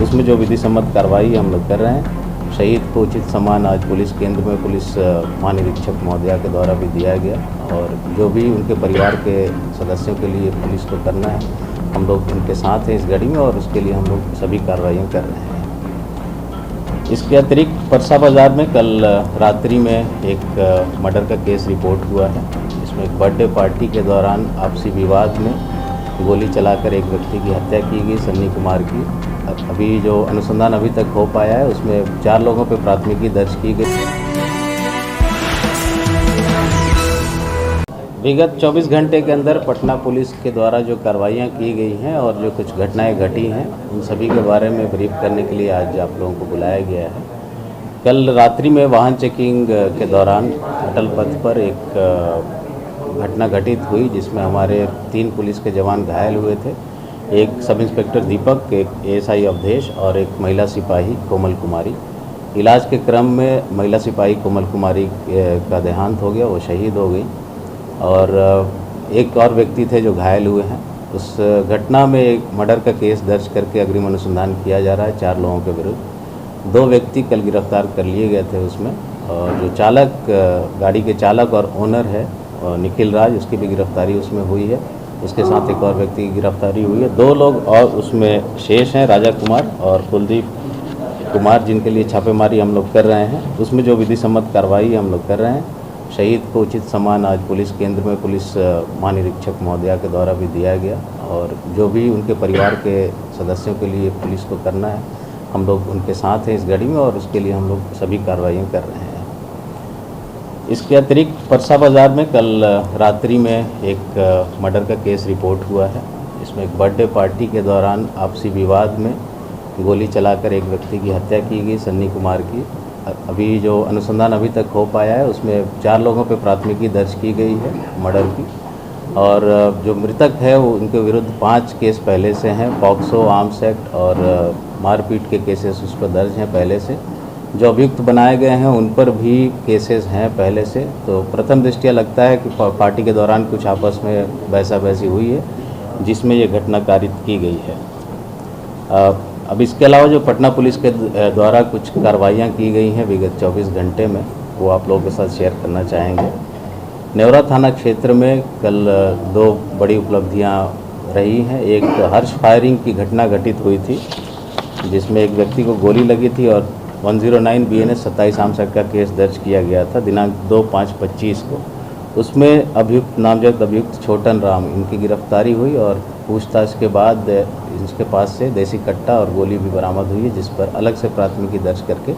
उसमें जो विधि सम्मत कार्रवाई हम लोग कर रहे हैं। शहीद को उचित सम्मान आज पुलिस केंद्र में पुलिस महानिरीक्षक महोदया के द्वारा भी दिया गया, और जो भी उनके परिवार के सदस्यों के लिए पुलिस को करना है, हम लोग उनके साथ हैं इस घड़ी में, और उसके लिए हम लोग सभी कार्रवाइयाँ कर रहे हैं। इसके अतिरिक्त परसा बाज़ार में कल रात्रि में एक मर्डर का केस रिपोर्ट हुआ है। इसमें एक बर्थडे पार्टी के दौरान आपसी विवाद में गोली चलाकर एक व्यक्ति की हत्या की गई, सन्नी कुमार की। अभी जो अनुसंधान अभी तक हो पाया है उसमें 4 लोगों पर प्राथमिकी दर्ज की गई। विगत 24 घंटे के अंदर पटना पुलिस के द्वारा जो कार्रवाइयाँ की गई हैं और जो कुछ घटनाएं घटी हैं, उन सभी के बारे में ब्रीफ करने के लिए आज आप लोगों को बुलाया गया है। कल रात्रि में वाहन चेकिंग के दौरान अटल पथ पर एक घटना घटित हुई, जिसमें हमारे 3 पुलिस के जवान घायल हुए थे। एक सब इंस्पेक्टर दीपक, एक एएसआई अवधेश और एक महिला सिपाही कोमल कुमारी। इलाज के क्रम में महिला सिपाही कोमल कुमारी का देहांत हो गया, वो शहीद हो गई, और एक और व्यक्ति थे जो घायल हुए हैं। उस घटना में एक मर्डर का केस दर्ज करके अग्रिम अनुसंधान किया जा रहा है 4 लोगों के विरुद्ध। 2 व्यक्ति कल गिरफ्तार कर लिए गए थे उसमें, और जो चालक, गाड़ी के चालक और ओनर है निखिल राज, उसकी भी गिरफ्तारी उसमें हुई है। उसके साथ एक और व्यक्ति की गिरफ्तारी हुई है। 2 लोग और उसमें शेष हैं, राजा कुमार और कुलदीप कुमार, जिनके लिए छापेमारी हम लोग कर रहे हैं। उसमें जो विधि सम्मत कार्रवाई हम लोग कर रहे हैं। शहीद को उचित सम्मान आज पुलिस केंद्र में पुलिस महानिरीक्षक महोदया के द्वारा भी दिया गया, और जो भी उनके परिवार के सदस्यों के लिए पुलिस को करना है, हम लोग उनके साथ हैं इस घड़ी में, और उसके लिए हम लोग सभी कार्रवाइयाँ कर रहे हैं। इसके अतिरिक्त परसा बाज़ार में कल रात्रि में एक मर्डर का केस रिपोर्ट हुआ है। इसमें एक बर्थडे पार्टी के दौरान आपसी विवाद में गोली चलाकर एक व्यक्ति की हत्या की गई, सन्नी कुमार की। अभी जो अनुसंधान अभी तक हो पाया है उसमें 4 लोगों पे प्राथमिकी दर्ज की गई है मर्डर की, और जो मृतक है वो उनके विरुद्ध 5 केस पहले से हैं। पॉक्सो, आर्म्स एक्ट और मारपीट के केसेस उस पर दर्ज हैं पहले से। जो अभियुक्त बनाए गए हैं उन पर भी केसेस हैं पहले से। तो प्रथम दृष्टया लगता है कि पार्टी के दौरान कुछ आपस में बहसा-बहसी हुई है, जिसमें ये घटना कारित की गई है। अब इसके अलावा जो पटना पुलिस के द्वारा कुछ कार्रवाइयाँ की गई हैं विगत 24 घंटे में, वो आप लोगों के साथ शेयर करना चाहेंगे। नेवरा थाना क्षेत्र में कल 2 बड़ी उपलब्धियाँ रही हैं। एक हर्ष फायरिंग की घटना घटित हुई थी, जिसमें एक व्यक्ति को गोली लगी थी, और 109 BNS 27 आर्म्स एक्ट का केस दर्ज किया गया था दिनांक 2/5/25 को। उसमें अभियुक्त, नामजद अभियुक्त छोटन राम, इनकी गिरफ्तारी हुई, और पूछताछ के बाद इसके पास से देसी कट्टा और गोली भी बरामद हुई है, जिस पर अलग से प्राथमिकी दर्ज करके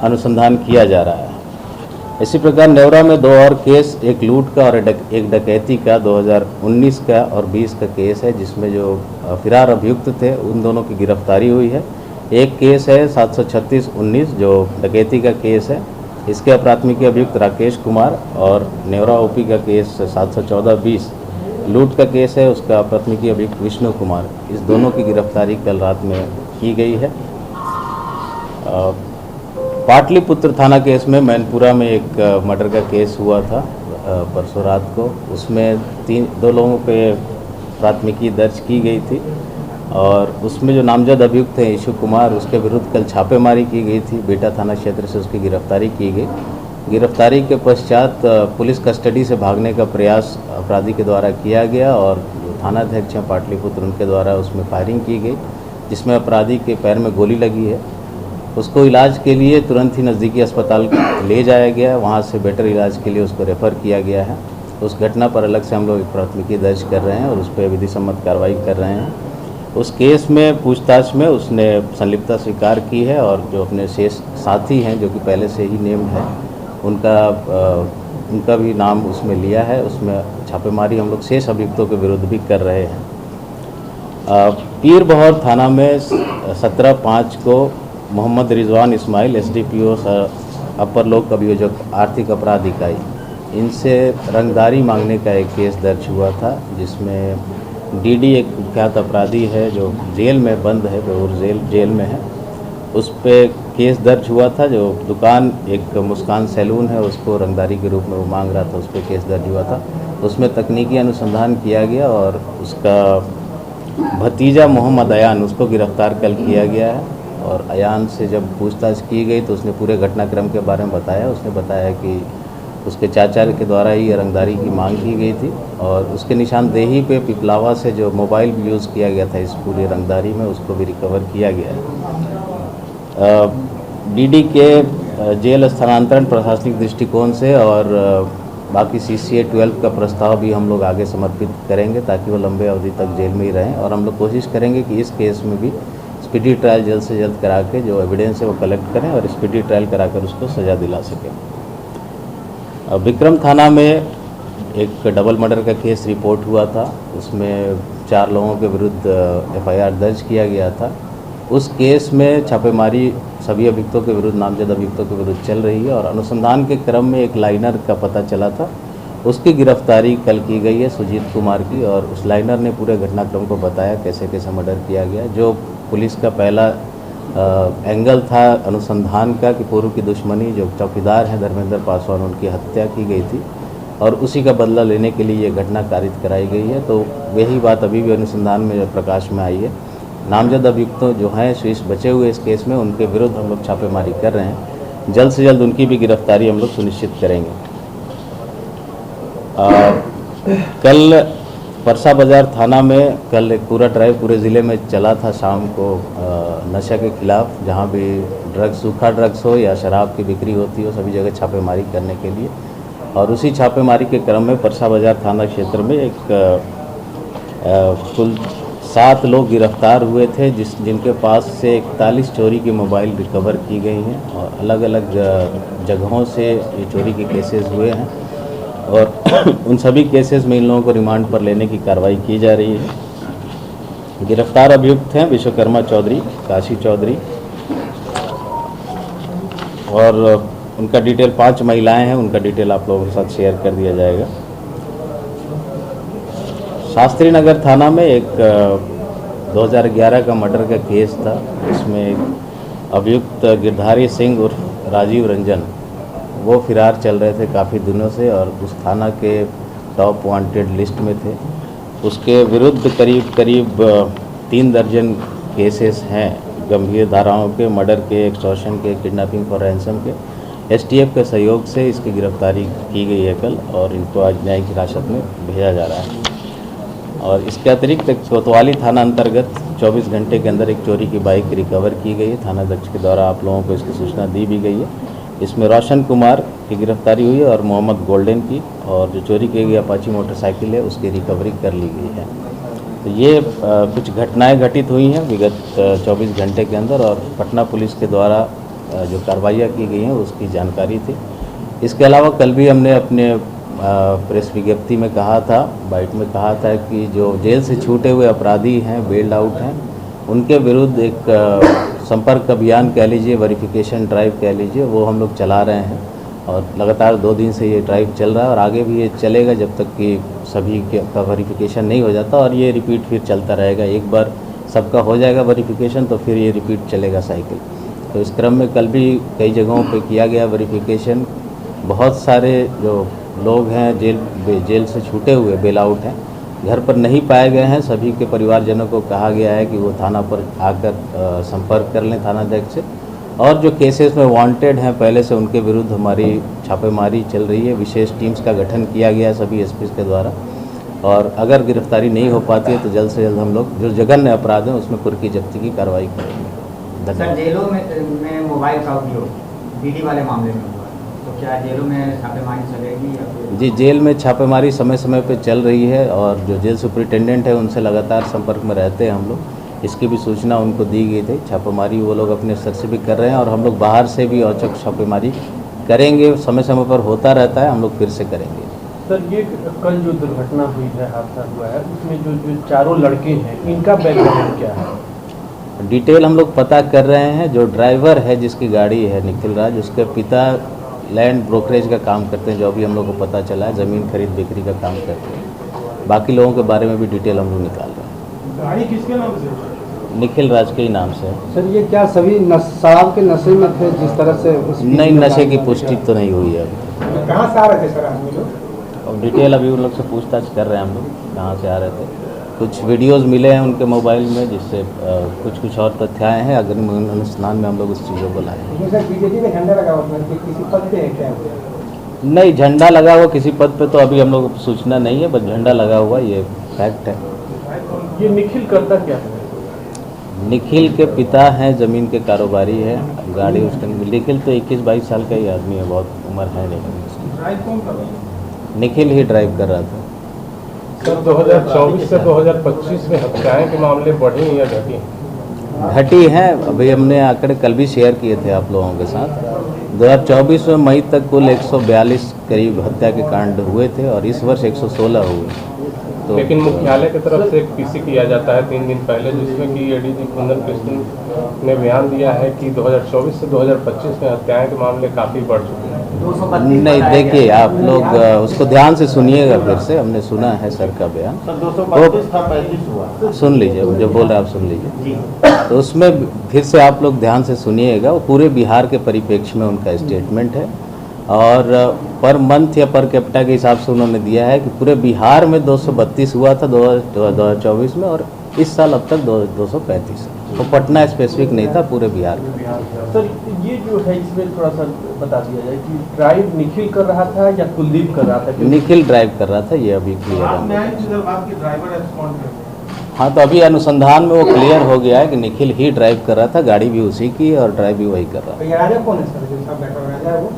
अनुसंधान किया जा रहा है। इसी प्रकार नेवरा में 2 और केस, एक लूट का और एक डकैती का 2019 का और 20 का केस है, जिसमें जो फिरार अभियुक्त थे उन दोनों की गिरफ्तारी हुई है। एक केस है 736/19 जो डकैती का केस है, इसके प्राथमिकी अभियुक्त राकेश कुमार, और नेवरा ओपी का केस 714/20 लूट का केस है, उसका प्राथमिकी अभियुक्त विष्णु कुमार। इस दोनों की गिरफ्तारी कल रात में की गई है। पाटलिपुत्र थाना केस में मैनपुरा में एक मर्डर का केस हुआ था परसों रात को। उसमें 2 लोगों पे प्राथमिकी दर्ज की गई थी, और उसमें जो नामजद अभियुक्त हैं ईशु कुमार, उसके विरुद्ध कल छापेमारी की गई थी। बेटा थाना क्षेत्र से उसकी गिरफ्तारी की गई। गिरफ्तारी के पश्चात पुलिस कस्टडी से भागने का प्रयास अपराधी के द्वारा किया गया, और थानाध्यक्ष हैं पाटलिपुत्र, उनके द्वारा उसमें फायरिंग की गई, जिसमें अपराधी के पैर में गोली लगी है। उसको इलाज के लिए तुरंत ही नज़दीकी अस्पताल ले जाया गया, वहाँ से बेटर इलाज के लिए उसको रेफ़र किया गया है। उस घटना पर अलग से हम लोग एक प्राथमिकी दर्ज कर रहे हैं, और उस पर विधि सम्मत कार्रवाई कर रहे हैं। उस केस में पूछताछ में उसने संलिप्तता स्वीकार की है, और जो अपने शेष साथी हैं जो कि पहले से ही नेम्ड हैं, उनका भी नाम उसमें लिया है। उसमें छापेमारी हम लोग शेष अभियुक्तों के विरुद्ध भी कर रहे हैं। पीर बहौर थाना में 17/5 को मोहम्मद रिजवान इस्माइल, SDPO अपर लोक अभियोजक आर्थिक अपराध इकाई, इनसे रंगदारी मांगने का एक केस दर्ज हुआ था, जिसमें DD एक कुख्यात अपराधी है जो जेल में बंद है, बेउर जेल में है। उस पर केस दर्ज हुआ था। जो दुकान एक मुस्कान सैलून है, उसको रंगदारी के रूप में वो मांग रहा था, उस पर केस दर्ज हुआ था। उसमें तकनीकी अनुसंधान किया गया, और उसका भतीजा मोहम्मद अयान, उसको गिरफ्तार कल किया गया है। और अयान से जब पूछताछ की गई तो उसने पूरे घटनाक्रम के बारे में बताया। उसने बताया कि उसके चाचा के द्वारा ही रंगदारी की मांग की गई थी और उसके निशानदेही पे पिपलावा से जो मोबाइल यूज़ किया गया था इस पूरी रंगदारी में, उसको भी रिकवर किया गया है। डीडी के जेल स्थानांतरण प्रशासनिक दृष्टिकोण से और बाकी CCA 12 का प्रस्ताव भी हम लोग आगे समर्पित करेंगे ताकि वो लंबे अवधि तक जेल में ही रहें। और हम लोग कोशिश करेंगे कि इस केस में भी स्पीडी ट्रायल जल्द से जल्द करा के जो एविडेंस है वो कलेक्ट करें और स्पीडी ट्रायल कराकर उसको सज़ा दिला सकें। विक्रम थाना में एक डबल मर्डर का केस रिपोर्ट हुआ था, उसमें 4 लोगों के विरुद्ध FIR दर्ज किया गया था। उस केस में छापेमारी सभी अभियुक्तों के विरुद्ध, नामजद अभियुक्तों के विरुद्ध चल रही है और अनुसंधान के क्रम में एक लाइनर का पता चला था, उसकी गिरफ्तारी कल की गई है सुजीत कुमार की। और उस लाइनर ने पूरे घटनाक्रम को बताया कैसे कैसे मर्डर किया गया। जो पुलिस का पहला एंगल था अनुसंधान का कि पूर्व की दुश्मनी, जो चौकीदार हैं धर्मेंद्र पासवान, उनकी हत्या की गई थी और उसी का बदला लेने के लिए ये घटना कारित कराई गई है। तो यही बात अभी भी अनुसंधान में प्रकाश में आई है। नामजद अभियुक्तों जो हैं शेष बचे हुए इस केस में, उनके विरुद्ध हम लोग छापेमारी कर रहे हैं। जल्द से जल्द उनकी भी गिरफ्तारी हम लोग सुनिश्चित करेंगे। कल परसा बाज़ार थाना में कल एक पूरा ड्राइव पूरे ज़िले में चला था शाम को नशा के खिलाफ, जहां भी ड्रग्स, सूखा ड्रग्स हो या शराब की बिक्री होती हो, सभी जगह छापेमारी करने के लिए। और उसी छापेमारी के क्रम में परसा बाज़ार थाना क्षेत्र में एक कुल 7 लोग गिरफ्तार हुए थे जिनके पास से 41 चोरी की मोबाइल रिकवर की गई हैं और अलग अलग जगहों से ये चोरी के केसेस हुए हैं और उन सभी केसेस में इन लोगों को रिमांड पर लेने की कार्रवाई की जा रही है। गिरफ्तार अभियुक्त हैं विश्वकर्मा चौधरी, काशी चौधरी और उनका डिटेल 5 महिलाएं हैं, उनका डिटेल आप लोगों के साथ शेयर कर दिया जाएगा। शास्त्री नगर थाना में एक 2011 का मर्डर का केस था, इसमें एक अभियुक्त गिरधारी सिंह उर्फ राजीव रंजन, वो फिरार चल रहे थे काफ़ी दिनों से और उस थाना के टॉप वांटेड लिस्ट में थे। उसके विरुद्ध करीब 3 दर्जन केसेस हैं गंभीर धाराओं के, मर्डर के, एक्सटॉर्शन के, किडनैपिंग फॉर रैंसम के। STF के सहयोग से इसकी गिरफ्तारी की गई है कल और इनको आज न्यायिक हिरासत में भेजा जा रहा है। और इसके अतिरिक्त एक कोतवाली थाना अंतर्गत 24 घंटे के अंदर एक चोरी की बाइक रिकवर की गई है। थानाध्यक्ष के द्वारा आप लोगों को इसकी सूचना दी भी गई है। इसमें रोशन कुमार की गिरफ्तारी हुई है और मोहम्मद गोल्डन की, और जो चोरी की गई अपाची मोटरसाइकिल है उसकी रिकवरी कर ली गई है। तो ये कुछ घटनाएं घटित हुई हैं विगत 24 घंटे के अंदर और पटना पुलिस के द्वारा जो कार्रवाइयाँ की गई हैं उसकी जानकारी थी। इसके अलावा कल भी हमने अपने प्रेस विज्ञप्ति में कहा था, बाइट में कहा था कि जो जेल से छूटे हुए अपराधी हैं, बेल्ड आउट हैं, उनके विरुद्ध एक संपर्क अभियान कह लीजिए, वेरिफिकेशन ड्राइव कह लीजिए, वो हम लोग चला रहे हैं और लगातार 2 दिन से ये ड्राइव चल रहा है और आगे भी ये चलेगा जब तक कि सभी का वेरिफिकेशन नहीं हो जाता और ये रिपीट फिर चलता रहेगा। एक बार सबका हो जाएगा वेरिफिकेशन तो फिर ये रिपीट चलेगा साइकिल। तो इस क्रम में कल भी कई जगहों पे किया गया वेरिफिकेशन। बहुत सारे जो लोग हैं जेल से छूटे हुए बेल आउट हैं, घर पर नहीं पाए गए हैं। सभी के परिवारजनों को कहा गया है कि वो थाना पर आकर संपर्क कर लें थानाध्यक्ष से। और जो केसेस में वांटेड हैं पहले से, उनके विरुद्ध हमारी छापेमारी चल रही है। विशेष टीम्स का गठन किया गया है सभी एसपी के द्वारा और अगर गिरफ्तारी नहीं हो पाती है तो जल्द से जल्द हम लोग जो जघन्य अपराध हैं उसमें कुर्की जब्ती की कार्रवाई करेंगे। सर, जेलों में मोबाइल का उपयोग डीडी वाले मामले में हुआ, तो क्या जेलों में छापेमारी चलेगी या फिर? जी, जेल में छापेमारी समय समय पे चल रही है और जो जेल सुपरिटेंडेंट है उनसे लगातार संपर्क में रहते हैं हम लोग। इसकी भी सूचना उनको दी गई थी। छापेमारी वो लोग अपने स्तर से भी कर रहे हैं और हम लोग बाहर से भी औचक छापेमारी करेंगे। समय समय पर होता रहता है, हम लोग फिर से करेंगे। सर, ये कल जो दुर्घटना हुई है, हादसा हुआ है, उसमें जो 4 लड़के हैं, इनका बैकग्राउंड क्या है? डिटेल हम लोग पता कर रहे हैं। जो ड्राइवर है जिसकी गाड़ी है निखिल राज, उसके पिता लैंड ब्रोकरेज का काम करते हैं, जो अभी हम लोग को पता चला है, ज़मीन खरीद बिक्री का काम करते हैं। बाकी लोगों के बारे में भी डिटेल हम लोग निकाल रहे हैं। गाड़ी किसके नाम से? निखिल राज के ही नाम से। सर, ये क्या सभी शराब के नशे में थे जिस तरह से? नहीं, नशे की पुष्टि तो नहीं हुई है अभी। कहाँ से आ रहे थे सर आदमी लोग? और डिटेल अभी उन लोग से पूछताछ कर रहे हैं हम लोग, कहाँ से आ रहे थे। कुछ वीडियोस मिले हैं उनके मोबाइल में, जिससे कुछ और तथ्य आए हैं। अग्रिम अनुसंधान में हम लोग उस चीज़ों को लाए। इसमें सर बीजेपी में झंडा लगा हुआ है, किसी पद पे है क्या? नहीं, झंडा लगा हुआ किसी पद पे तो अभी हम लोग को सूचना नहीं है, बस झंडा लगा हुआ ये फैक्ट है। ये निखिल करता क्या है? निखिल के पिता हैं, ज़मीन के कारोबारी है, गाड़ी उसका। निखिल तो 21-22 साल का ही आदमी है, बहुत उम्र है नहीं उसकी। निखिल ही ड्राइव कर रहा था। सर 2024 से 2025 में हत्याएं के मामले बढ़े या घटे? घटी है। अभी हमने आंकड़े कल भी शेयर किए थे आप लोगों के साथ। 2024 में मई तक कुल 142 करीब हत्या के कांड हुए थे और इस वर्ष 116 हुए। तो लेकिन मुख्यालय की तरफ से एक पीसी किया जाता है 3 दिन पहले, जिसमें कि एडीजी कुंदन कृष्ण ने बयान दिया है कि 2024 से 2025 में हत्याएं के मामले काफ़ी बढ़ चुके हैं। नहीं, देखिए आप लोग उसको ध्यान से सुनिएगा फिर से। हमने सुना है सर का बयान। सर 232 था, 35 हुआ। सुन लीजिए, जो बोल रहे हैं आप सुन लीजिए। तो उसमें फिर से आप लोग ध्यान से सुनिएगा। वो पूरे बिहार के परिप्रेक्ष्य में उनका स्टेटमेंट है और पर मंथ या पर कैपिटा के हिसाब से उन्होंने दिया है कि पूरे बिहार में 232 हुआ था 2024 में और इस साल अब तक 235। तो पटना स्पेसिफिक नहीं था, पूरे बिहार का। सर ये जो है इसमें थोड़ा सा बता दिया जाए कि ड्राइव निखिल कर रहा था या कुलदीप कर रहा था? निखिल ड्राइव कर रहा था, ये अभी क्लियर है। हाँ, तो अभी अनुसंधान में वो क्लियर हो गया है कि निखिल ही ड्राइव कर रहा था, गाड़ी भी उसी की और ड्राइव भी वही कर रहा था। ये राजा कौन है सर, जो साहब बैठा हुआ राजा है वो?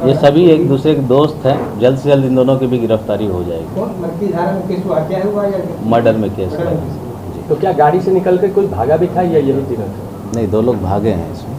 ये सभी एक दूसरे के दोस्त हैं। जल्द से जल्द इन दोनों की भी गिरफ्तारी हो जाएगी। कौन मर्की धारा में केस हुआ, क्या हुआ या मर्डर में केस है। तो क्या गाड़ी से निकल कर कोई भागा भी था या यही तीनों थे? नहीं, 2 लोग भागे हैं इसमें।